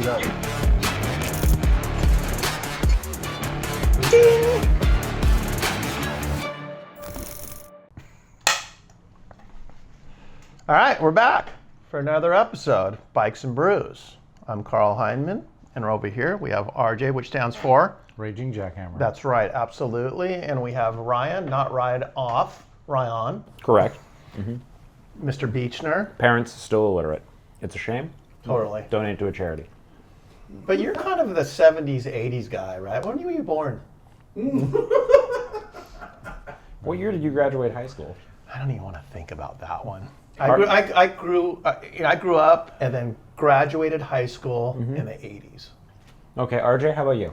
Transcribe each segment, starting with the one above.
it up. Ding! All right, we're back for another episode, Bikes and Brews. I'm Carl Heineman, and over here we have RJ, which stands for Raging Jackhammer. That's right, absolutely. And we have Ryan, not Ride Off, Ryan. Correct. Mr. Beechner. Parents still illiterate. It's a shame. Totally. Donate to a charity. But you're kind of the 70s, 80s guy, right? When were you born? What year did you graduate high school? I don't even want to think about that one. I grew up and then graduated high school in the 80s. Okay, RJ, how about you?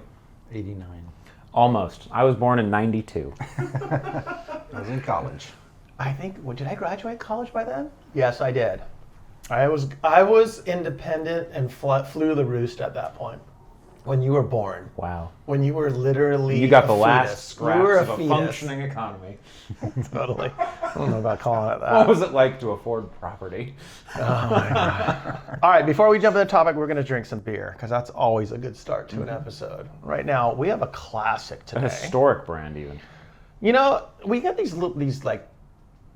89. Almost. I was born in 92. I was in college. I think, did I graduate college by then? Yes, I did. I was independent and flew the roost at that point. When you were born. Wow. When you were literally You got a the fetus. last scraps of a fetus. functioning economy. Totally. I don't know about calling it that. What was it like to afford property? Oh my God. All right, before we jump into the topic, we're going to drink some beer because that's always a good start to an episode. Right now, we have a classic A today. historic brand, even. You know, we got these like,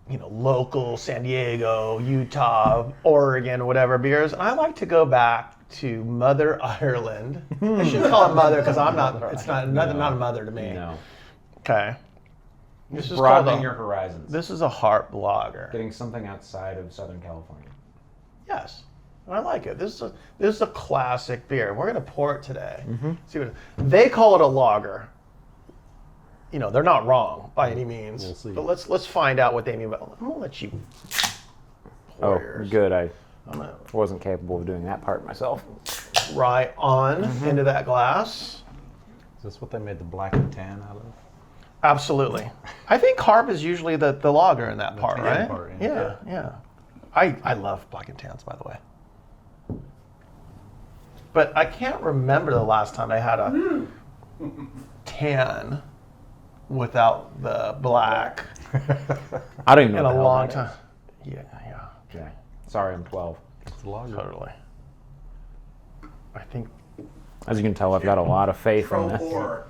you know, local San Diego, Utah, Oregon, whatever beers. And I like to go back to Mother Ireland. I shouldn't call it Mother because I'm not. It's not not a mother to me. No. Okay. This is Broadening called your horizons. This is a Harp Lager. Getting something outside of Southern California. Yes, I like it. This is a classic beer. We're gonna pour it today. See what they call it a lager. You know, they're not wrong by any means. We'll see. But let's find out what they mean. I'm gonna let you pour Oh, yours. good. I I'm gonna wasn't capable of doing that part myself. right on into that glass. Is this what they made the black and tan out of? Absolutely. I think Harp is usually the lager in that part, tan right? part, yeah, yeah. I love black and tans, by the way. But I can't remember the last time I had a tan without the black I don't even know in what a the hell long that time. is. Yeah. Yeah. Sorry, I'm 12. It's a lager. Totally. I think As you can tell, I've got a lot of faith in Pro this. pour.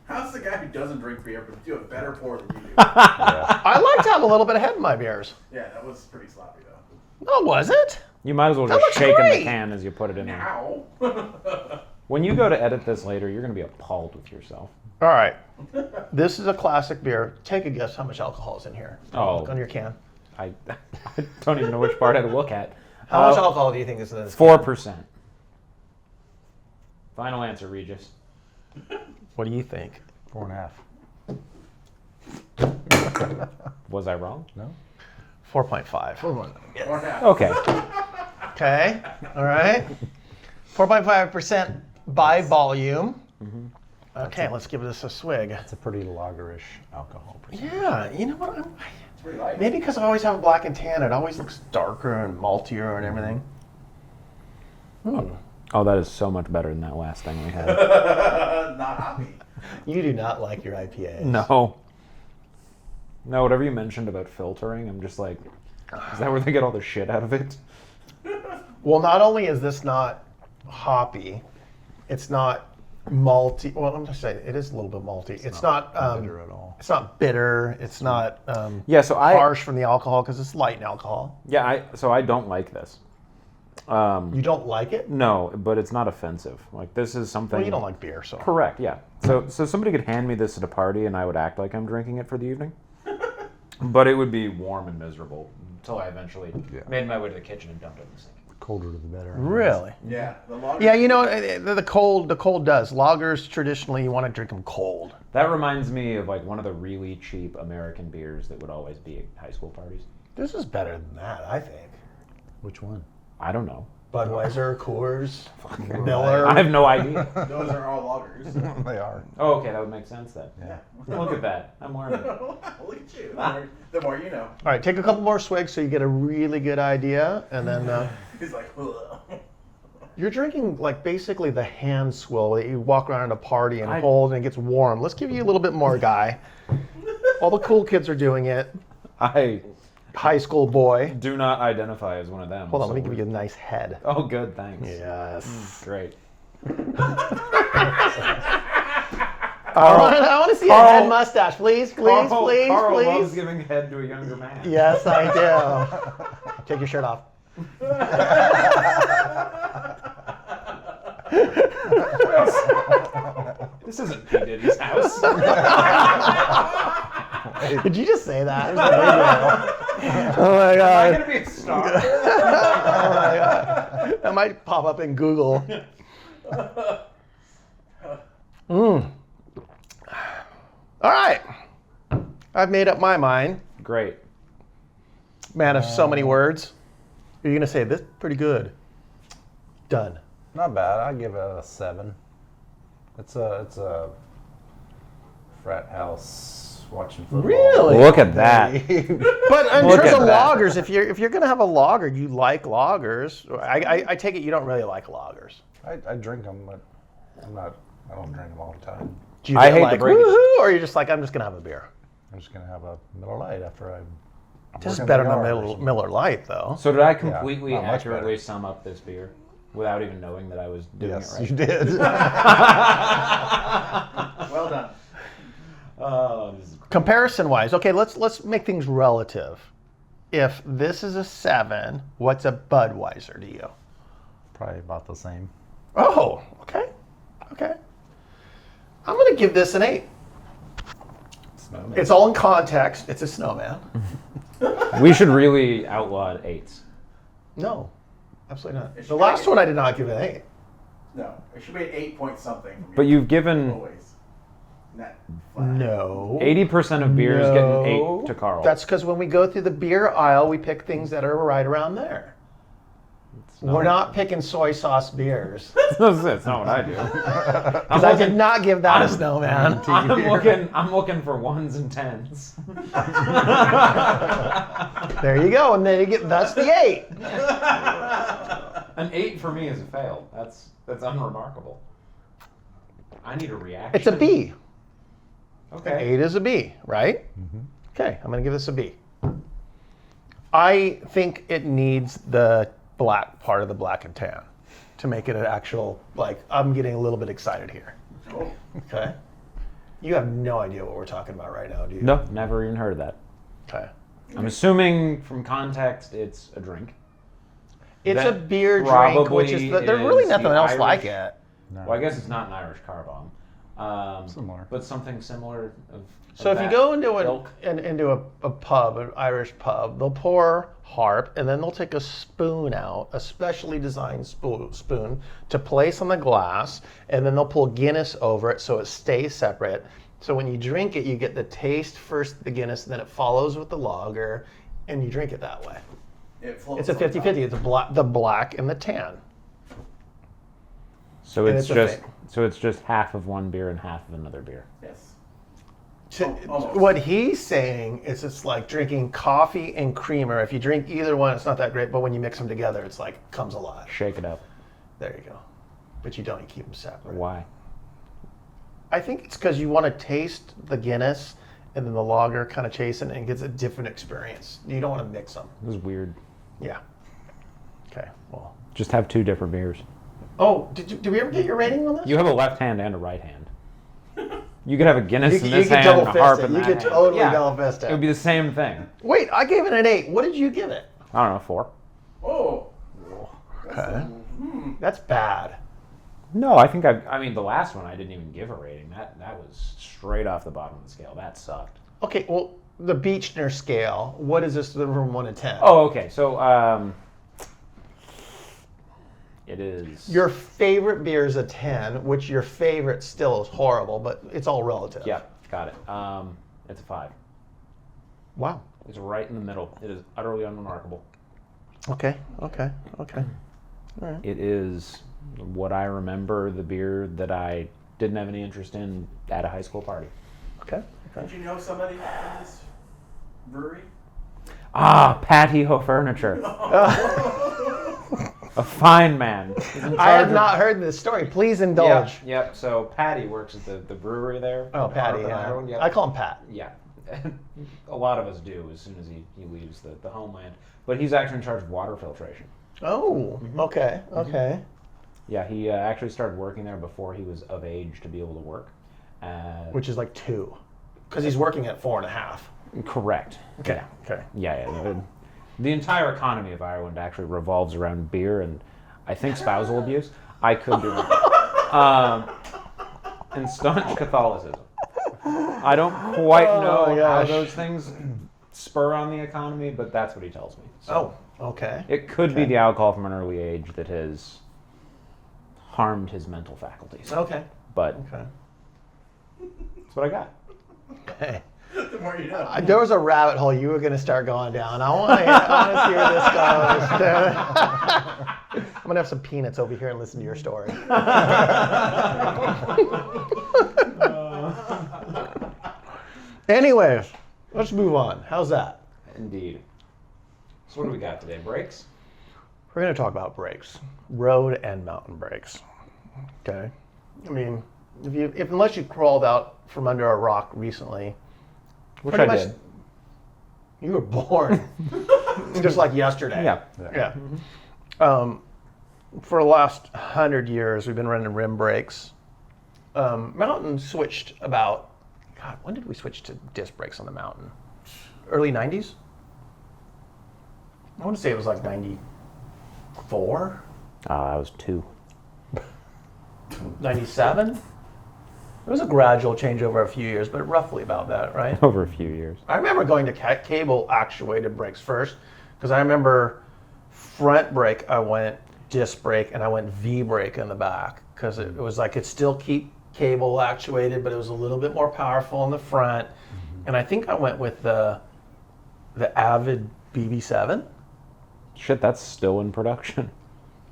How's the guy who doesn't drink beer but do a better pour than you do? I like to have a little bit of head in my beers. Yeah, that was pretty sloppy though. No, was it? You might as well That just looks shake in great. the can as you put it in there. Ow! When you go to edit this later, you're going to be appalled with yourself. All right. This is a classic beer. Take a guess how much alcohol is in here. Oh. Look on your can. I don't even know which part to look at. How much alcohol do you think is in this? 4%. Final answer, Regis. What do you think? 4.5. Was I wrong? No? 4.5. Or half. Okay. Okay. All right. 4.5% by volume. Okay, let's give this a swig. It's a pretty lagerish alcohol. Yeah, you know what? It's pretty light. Maybe because I always have black and tan, it always looks darker and maltier and everything. Oh, that is so much better than that last thing we had. Not hoppy. You do not like your IPAs. No. No, whatever you mentioned about filtering, I'm just like, is that where they get all the shit out of it? Well, not only is this not hoppy, it's not malty. Well, I'm just saying it is a little bit malty. It's not bitter at all. It's not bitter. It's not Yeah, so harsh from the alcohol because it's light in alcohol. so I don't like this. You don't like it? No, but it's not offensive. Like, this is something... Well, you don't like beer, so. Correct, yeah. So somebody could hand me this at a party and I would act like I'm drinking it for the evening. But it would be warm and miserable until I eventually made my way to the kitchen and dumped it in the sink. The colder the better. Really? Yeah, the lager. Yeah, you know, the cold does. Lagers, traditionally, you want to drink them cold. That reminds me of like one of the really cheap American beers that would always be at high school parties. This is better than that, I think. Which one? I don't know. Budweiser, Coors, Miller. I have no idea. Those are all lagers. They are. Oh, okay, that would make sense then. Yeah. Look at that. I'm learning. Look at you. The more you know. All right, take a couple more swigs so you get a really good idea, and then He's like, ugh. you're drinking like basically the hand swill that you walk around at a party and I- hold and it gets warm. Let's give you a little bit more, guy. All the cool kids are doing it. high school boy. Do not identify as one of them. Hold on, so let me give we're- you a nice head. Oh, good, thanks. Yes. Great. I want to see a Carl- head mustache, please, please, Carl, please, Carl please. loves giving head to a younger man. Yes, I do. Take your shirt off. This isn't P. Diddy's house. Did you just say that? Oh my Am I god. gonna be a star? Oh my god. That might pop up in Google. All right. I've made up my mind. Great. Man of so many words. You're going to say, this is pretty good. Done. Not bad. I give it a 7. It's a frat house watching football. Really? Look at that. But in Look terms at of that. lagers, if you're going to have a lager, you like lagers. I take it you don't really like lagers. I drink them, but I don't drink them all the time. Do you I get hate to like, break it. woohoo, or you're just like, I'm just going to have a beer? I'm just gonna have a Miller Lite after I'm This is working better the than yard or something. Miller Lite, though. So did I completely not much accurately better. sum up this beer without even knowing that I was doing Yes, it right? you did. Well done. Oh, this is Comparison-wise, okay, let's make things relative. If this is a 7, what's a Budweiser to you? Probably about the same. Oh, okay. I'm going to give this an 8. Snowman. It's all in context. It's a snowman. We should really outlaw 8s. No, absolutely not. It's The last one I did not give an 8. No, it should be an 8 point something. From But you. you've given Always. Net flat. No. 80% of beers get an 8 to Carl. That's because when we go through the beer aisle, we pick things that are right around there. We're not picking soy sauce beers. That's not what I do. Because I did not give that a snowman. I'm looking for 1s and 10s. There you go. And then you get that's the 8. An 8 for me is a fail. That's unremarkable. I need a reaction. It's a B. Okay. 8 is a B, right? Okay, I'm going to give this a B. I think it needs the black part of the black and tan to make it an actual, like, I'm getting a little bit excited here. Oh. Okay? You have no idea what we're talking about right now, do you? No, never even heard of that. Okay. I'm assuming from context it's a drink. It's That a beer drink, probably which is, there's really is nothing the else Irish- like it. Well, I guess it's not an Irish car bomb. Similar. But something similar of So if you that go into ilk. into a pub, an Irish pub, they'll pour harp and then they'll take a spoon out, a specially designed spoon to place on the glass, and then they'll pull Guinness over it so it stays separate. So when you drink it, you get the taste first, the Guinness, then it follows with the lager, and you drink it that way. It floats It's a on top. 50-50. It's the black and the tan. So and it's it's a just thing. so it's just half of one beer and half of another beer. Yes. What he's saying is it's like drinking coffee and creamer. If you drink either one, it's not that great, but when you mix them together, it's like comes alive. Shake it up. There you go. But you don't, you keep them separate. Why? I think it's because you want to taste the Guinness and then the lager kind of chasing it and it gets a different experience. You don't want to mix them. It was weird. Yeah. Okay, well. Just have 2 different beers. Oh, did we ever get your rating on this? You have a left hand and a right hand. You could have a Guinness in you this could hand double and a fist harp it. in You that could hand. totally Yeah. double fist It would it. be the same thing. Wait, I gave it an 8. What did you give it? I don't know, 4. Oh. Okay. That's bad. No, I think I mean the last one I didn't even give a rating. That was straight off the bottom of the scale. That sucked. Okay, well, the Beechner scale, what is this from 1 to 10? Oh, okay. So it is Your favorite beer is a 10, which your favorite still is horrible, but it's all relative. Yeah, got it. It's a 5. Wow. It's right in the middle. It is utterly unremarkable. Okay. It is what I remember the beer that I didn't have any interest in at a high school party. Okay. Did you know somebody in this brewery? Ah, Patio Furniture. A fine man. He's in I charge have of- not heard this story. Please indulge. Yep. So Patty works at the brewery there. Oh, Patty, Harper, yeah. Ireland, yep. I call him Pat. Yeah. a lot of us do as soon as he leaves the homeland. But he's actually in charge of water filtration. Oh, okay, okay. Yeah, he actually started working there before he was of age to be able to work. Which is like 2, because he's working at 4.5. Correct. Okay, okay. Yeah. The entire economy of Ireland actually revolves around beer and I think spousal abuse. I could be wrong. And staunch Catholicism. I don't quite know how those things spur on the economy, but that's what he tells me. So okay. it could be the alcohol from an early age that has harmed his mental faculties. Okay. But Okay. that's what I got. Hey. The more you know. There was a rabbit hole you were going to start going down. I want to see where this goes. I'm going to have some peanuts over here and listen to your story. Anyways, let's move on. How's that? Indeed. So what do we got today? Brakes? We're going to talk about brakes, road and mountain brakes. Okay. I mean, unless you crawled out from under a rock recently, Which pretty I much, did. you were born just like yesterday. Yeah. For the last 100 years, we've been running rim brakes. Mountain switched about, God, when did we switch to disc brakes on the mountain? Early 90s? I want to say it was like 94, I was 2. 97? It was a gradual change over a few years, but roughly about that, right? Over a few years. I remember going to cable actuated brakes first, because I remember front brake I went disc brake and I went V brake in the back, because it was like it still keep cable actuated, but it was a little bit more powerful in the front. And I think I went with the Avid BB7, Shit, that's still in production.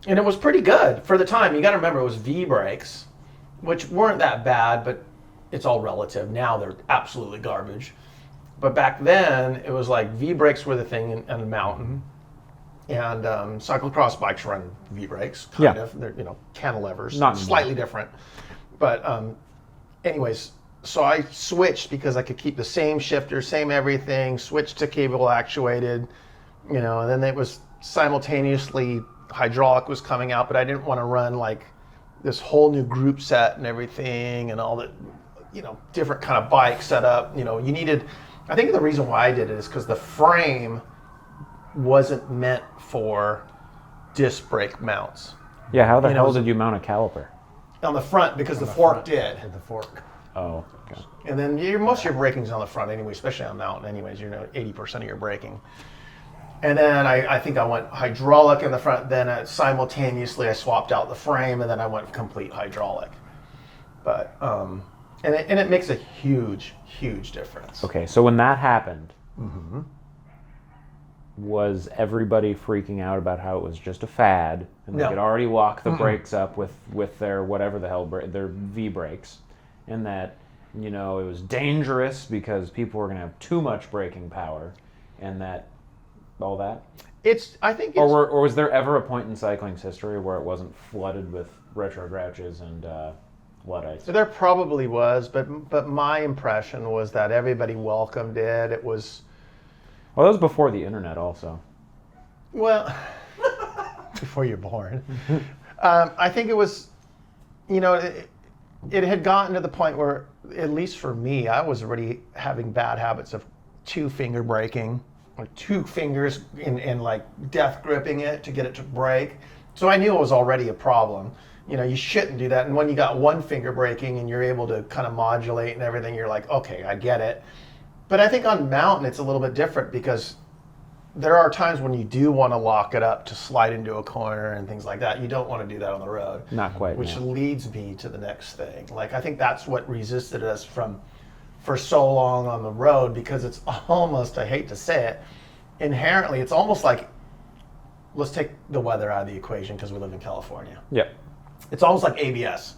and it was pretty good for the time. You got to remember it was V brakes, which weren't that bad, but it's all relative. Now they're absolutely garbage. But back then, it was like V brakes were the thing in a mountain. And cyclocross bikes run V brakes, kind of. They're, cantilevers, Not slightly different. But anyways, so I switched because I could keep the same shifter, same everything, switched to cable actuated, and then it was simultaneously hydraulic was coming out, but I didn't want to run like this whole new group set and everything and all that, different kind of bike setup. You needed, I think the reason why I did it is because the frame wasn't meant for disc brake mounts. Yeah, how the hell did you mount a caliper? On the front, because the fork did. With the fork. Oh, okay. And then most of your braking's on the front anyway, especially on mountain anyways, 80% of your braking. And then I think I went hydraulic in the front, then simultaneously I swapped out the frame, and then I went complete hydraulic. But, and it makes a huge, huge difference. Okay, so when that happened, was everybody freaking out about how it was just a fad and they could already lock the brakes up with their whatever the hell their V brakes, and that it was dangerous because people were going to have too much braking power, and that all that? Or was there ever a point in cycling's history where it wasn't flooded with retro grouches and Luddites? There probably was, but my impression was that everybody welcomed it. It was... Well, that was before the internet also. Well, before you're born. I think it was, it had gotten to the point where, at least for me, I was already having bad habits of 2-finger braking, or 2 fingers in like death gripping it to get it to brake. So I knew it was already a problem. You shouldn't do that. And when you got 1-finger braking and you're able to kind of modulate and everything, you're like, okay, I get it. But I think on mountain it's a little bit different, because there are times when you do want to lock it up to slide into a corner and things like that. You don't want to do that on the road. Not quite. Which no. leads me to the next thing. Like, I think that's what resisted us for so long on the road, because it's almost, I hate to say it, inherently, it's almost like, let's take the weather out of the equation because we live in California. Yeah. It's almost like ABS,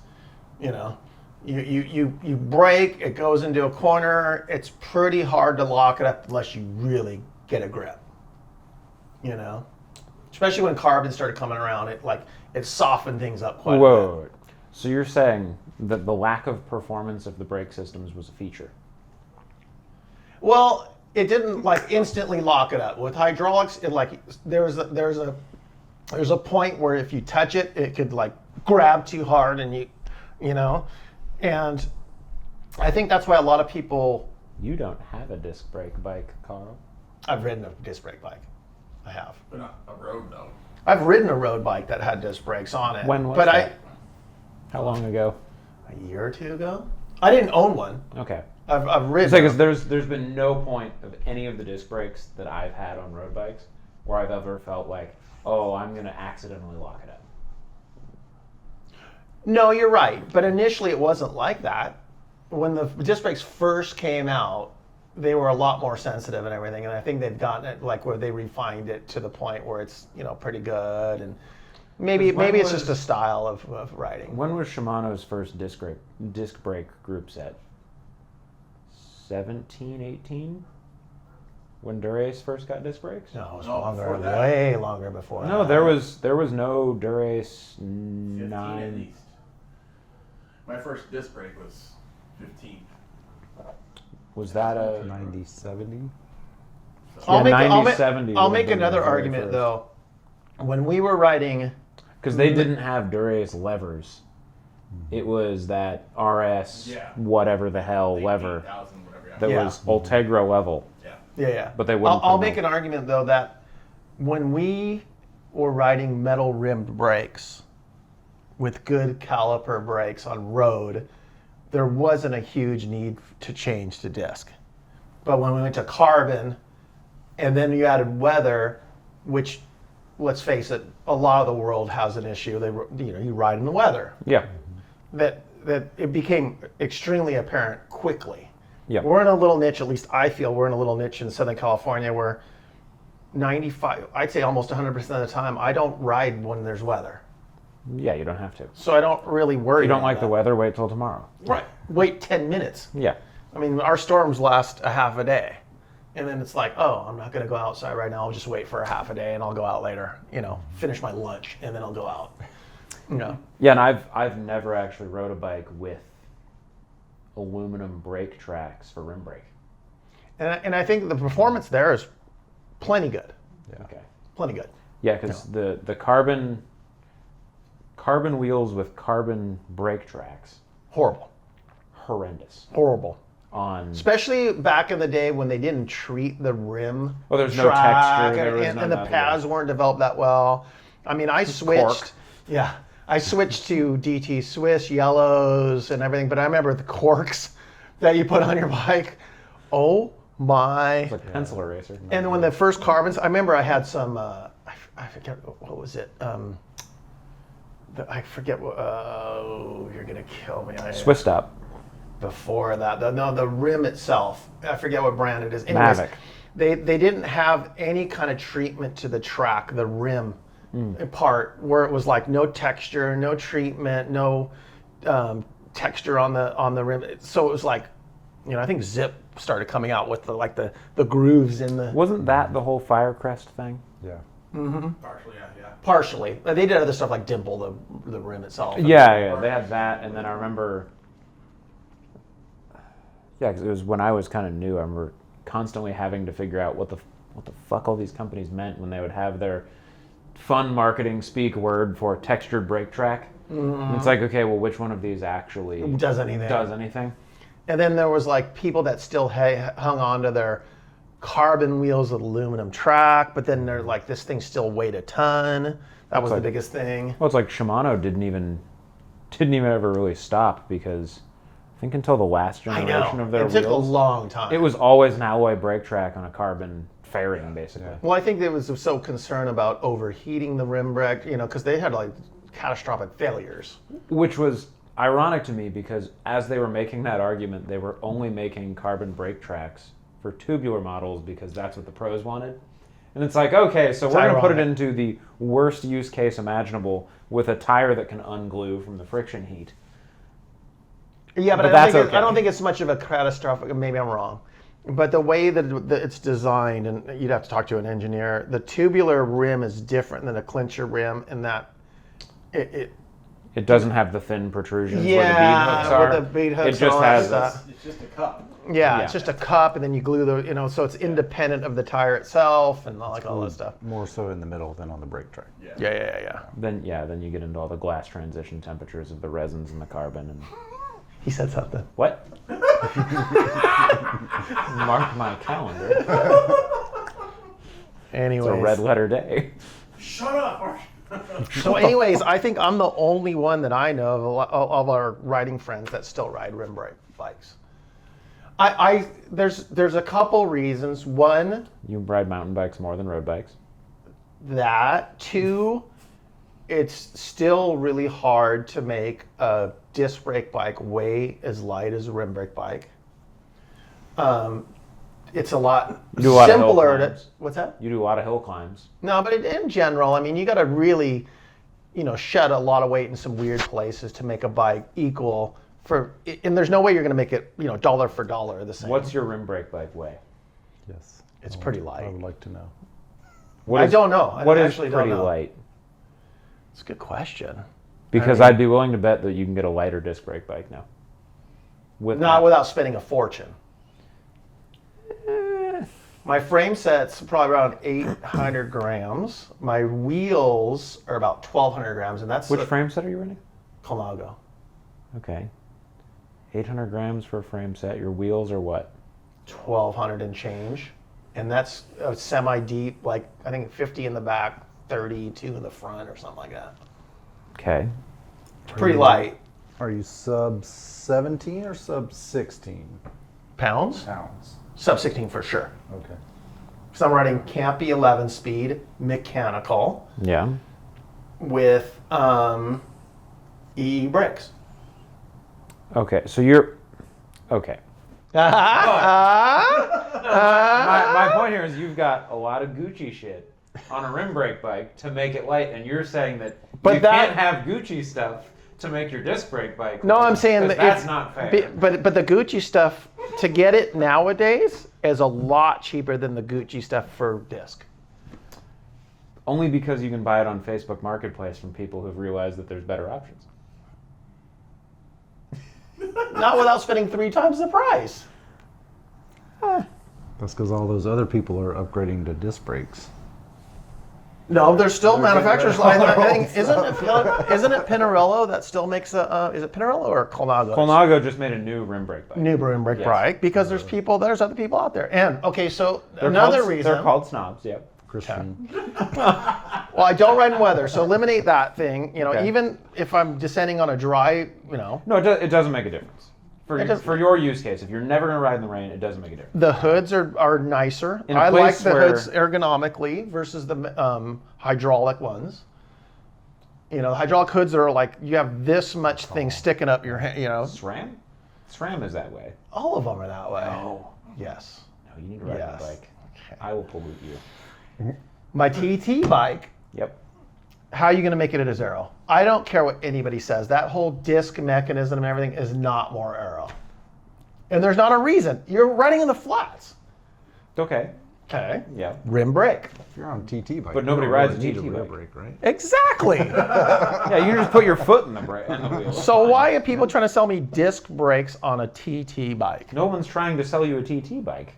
You brake, it goes into a corner, it's pretty hard to lock it up unless you really get a grip, Especially when carbon started coming around, it softened things up quite a bit. Whoa. So you're saying that the lack of performance of the brake systems was a feature? Well, it didn't like instantly lock it up. With hydraulics, it like there's a point where if you touch it, it could like grab too hard and you know, and I think that's why a lot of people. You don't have a disc brake bike, Carl. I've ridden a disc brake bike. I have. But not a road though. I've ridden a road bike that had disc brakes on it. When was but that? How long ago? A year or two ago. I didn't own one. Okay. I've ridden. It's like 'cause there's been no point of any of the disc brakes that I've had on road bikes where I've ever felt like, oh, I'm gonna accidentally lock it up. No, you're right. But initially, it wasn't like that. When the disc brakes first came out, they were a lot more sensitive and everything. And I think they've gotten it like where they refined it to the point where it's pretty good. And maybe it's just a style of riding. When was Shimano's first disc brake group set? 17, 18? When Dura-Ace first got disc brakes? No, it was No, longer, before that. way longer before No, that. there was no Dura-Ace 15 at 9. least. My first disc brake was 15. Was that a 90, 70? I'll make, 90, I'll make, 70 I'll would make have been another the very argument first. though. When we were riding, Because they didn't have Dura-Ace levers. It was that RS Yeah. whatever the hell lever 18,000, whatever. Yeah. that Yeah. was Ultegra level. yeah. But they wouldn't I'll put make them an argument though that when we were riding metal rimmed brakes with good caliper brakes on road, there wasn't a huge need to change to disc. But when we went to carbon, and then you added weather, which, let's face it, a lot of the world has an issue. You ride in the weather. Yeah. That it became extremely apparent quickly. Yeah. We're in a little niche, at least I feel we're in a little niche in Southern California where 95, I'd say almost 100% of the time, I don't ride when there's weather. Yeah, you don't have to. So I don't really worry. You don't about like the that. weather, wait till tomorrow. Right. Wait 10 minutes. Yeah. I mean, our storms last a half a day. And then it's like, oh, I'm not going to go outside right now. I'll just wait for a half a day and I'll go out later, finish my lunch and then I'll go out. Yeah, and I've never actually rode a bike with aluminum brake tracks for rim brake. And I think the performance there is plenty good. Okay. Plenty good. Yeah, because the carbon wheels with carbon brake tracks, Horrible. horrendous. Horrible. On Especially back in the day when they didn't treat the rim. Oh, there's no track, texture, there was and none the of that, paths weren't developed that well. I mean, I switched. cork. Yeah, I switched to DT Swiss yellows and everything, but I remember the corks that you put on your bike. Oh my! it's like a pencil eraser. And when the first carbons, I remember I had some. I forget what was it. I forget what. Oh, you're gonna kill me. Swiss stop. Before that, the rim itself, I forget what brand it is. Anyways, Mavic. They didn't have any kind of treatment to the track, the rim part, where it was like no texture, no treatment, no texture on the rim. So it was like, I think Zip started coming out with the grooves in the. Wasn't that the whole Firecrest thing? Yeah. Partially, yeah. Partially, they did other stuff like dimple the rim itself. Yeah, they had that, and then I remember. Yeah, because it was when I was kind of new. I remember constantly having to figure out what the fuck all these companies meant when they would have their fun marketing speak word for textured brake track. And it's like, okay, well, which one of these actually Does anything. And then there was like people that still hung on to their carbon wheels with aluminum track, but then they're like, this thing still weighed a ton. That was the biggest thing. Well, it's like Shimano didn't even ever really stop because I think until the last generation of their it took wheels, a long time. it was always an alloy brake track on a carbon fairing, basically. Well, I think they was so concerned about overheating the rim brake, because they had like catastrophic failures. Which was ironic to me because as they were making that argument, they were only making carbon brake tracks for tubular models because that's what the pros wanted. And it's like, okay, so we're going to put it into the worst use case imaginable with a tire that can unglue from the friction heat. Yeah, but that's I okay. don't think it's much of a catastrophic. Maybe I'm wrong, but the way that it's designed, and you'd have to talk to an engineer. The tubular rim is different than a clincher rim in that it It doesn't have the thin protrusions Yeah, where the bead hooks are. with the bead hooks It and just all that has stuff. It's just a cup. Yeah, Yeah. it's just a cup, and then you glue the, so it's independent of the tire itself and all that stuff. More so in the middle than on the brake track. Yeah. Then you get into all the glass transition temperatures of the resins and the carbon and He said something. what? Mark my calendar. Anyways. It's a red letter day. Shut up! So anyways, I think I'm the only one that I know of of our riding friends that still ride rim brake bikes. There's a couple reasons. One, You ride mountain bikes more than road bikes. that. Two, it's still really hard to make a disc brake bike weigh as light as a rim brake bike. It's a lot You do a lot of hill simpler to. climbs. What's that? You do a lot of hill climbs. No, but in general, I mean, you got to really, shed a lot of weight in some weird places to make a bike equal for. And there's no way you're going to make it, dollar for dollar the same. What's your rim brake bike weigh? Yes. It's pretty I light. would like to know. What I is- don't know. What I is actually pretty don't know. light? It's a good question. Because I'd be willing to bet that you can get a lighter disc brake bike now. Not without spending a fortune. My frame set's probably around 800 grams. My wheels are about 1,200 grams, and that's Which frame set are you running? Colnago. Okay. 800 grams for a frame set. Your wheels are what? 1,200 and change, and that's a semi-deep, like I think 50 in the back, 32 in the front, or something like that. Okay. Pretty light. Are you sub 17 or sub 16 Pounds? pounds? Sub 16 for sure. Okay. So I'm riding Campy 11 speed mechanical Yeah. with E brakes. Okay. So you're. Okay. My point here is you've got a lot of Gucci shit on a rim brake bike to make it light, and you're saying that But you that- can't have Gucci stuff to make your disc brake bike. No, light, I'm saying 'cause that that's if- not fair. But the Gucci stuff, to get it nowadays, is a lot cheaper than the Gucci stuff for disc. Only because you can buy it on Facebook Marketplace from people who've realized that there's better options. Not without spending 3 times the price. That's because all those other people are upgrading to disc brakes. No, there's still They're getting manufacturers. rid of I all think their isn't it Pinarello that still makes a? Is it Pinarello or Colnago? Colnago just made a new rim brake bike. New rim brake Yes. bike, because there's other people out there. And okay, so They're another called, reason. They're called snobs, yep. Christian. Well, I don't ride in weather, so eliminate that thing. Okay. Even if I'm descending on a dry, No, it doesn't make a difference. For your use case, if you're never going to ride in the rain, it doesn't make a difference. the hoods are nicer. In a I like place the where- hoods ergonomically versus the hydraulic ones. The hydraulic hoods are like you have this much thing sticking up your hand. SRAM? SRAM is that way. All of them are that way. No. Yes. No, you need to ride Yes. the bike. Okay. I will pollute you. My TT bike. Yep. How are you going to make it a zero? I don't care what anybody says. That whole disc mechanism and everything is not more aero. And there's not a reason. You're running in the flats. Okay. Okay. Yeah. Rim brake. If you're on TT bike, But nobody you don't rides a really TT need rear bike. brake, right? Exactly. Yeah, you just put your foot in the wheel. So why are people trying to sell me disc brakes on a TT bike? No one's trying to sell you a TT bike.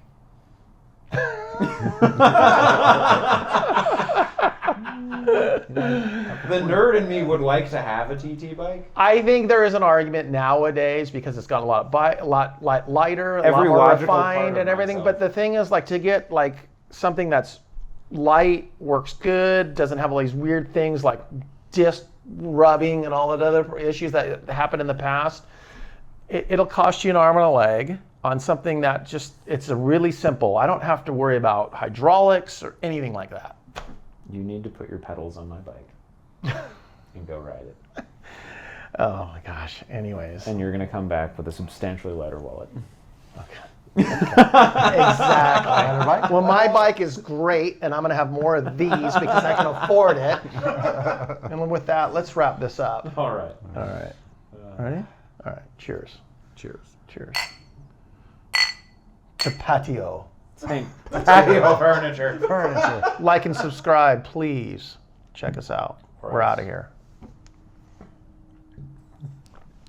The nerd in me would like to have a TT bike. I think there is an argument nowadays because it's got a lot lighter, a lot Every more logical part refined of and everything. myself. But the thing is, like, to get like something that's light, works good, doesn't have all these weird things like disc rubbing and all that other issues that happened in the past. It'll cost you an arm and a leg on something that it's a really simple. I don't have to worry about hydraulics or anything like that. You need to put your pedals on my bike and go ride it. Oh my gosh. Anyways. And you're going to come back with a substantially lighter wallet. Exactly. Well, my bike is great, and I'm going to have more of these because I can afford it. And with that, let's wrap this up. All right. All right. Ready? All right. Cheers. Cheers. Cheers. The patio. Patio furniture. Furniture. Like and subscribe, please. Check us out. We're out of here.